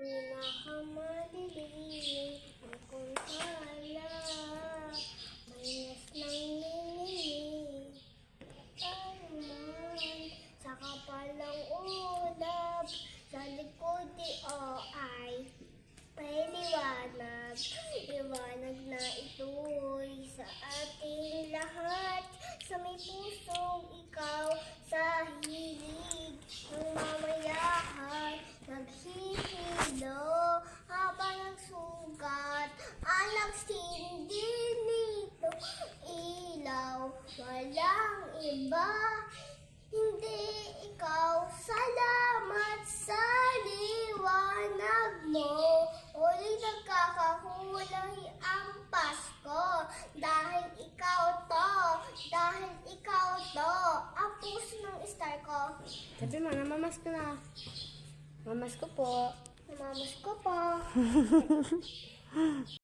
Pinakamadilim ang kunsala, mayas ng nininig, man sa kapalang ulap, sa likod ay pailiwanag, liwanag na ito'y sa ating lahat, sa may pusong ikaw sa hilig ng mamayahan, naghihilo habang nagsugat, ang nagsindi nito ilaw, walang iba, hindi ikaw. Salamat sa liwanag mo, ulit nagkakakulay ang Pasko, dahil ikaw to, ang puso ng star ko. Sabi mo, namamas ko na. Mamas ko po. Namamas ko po.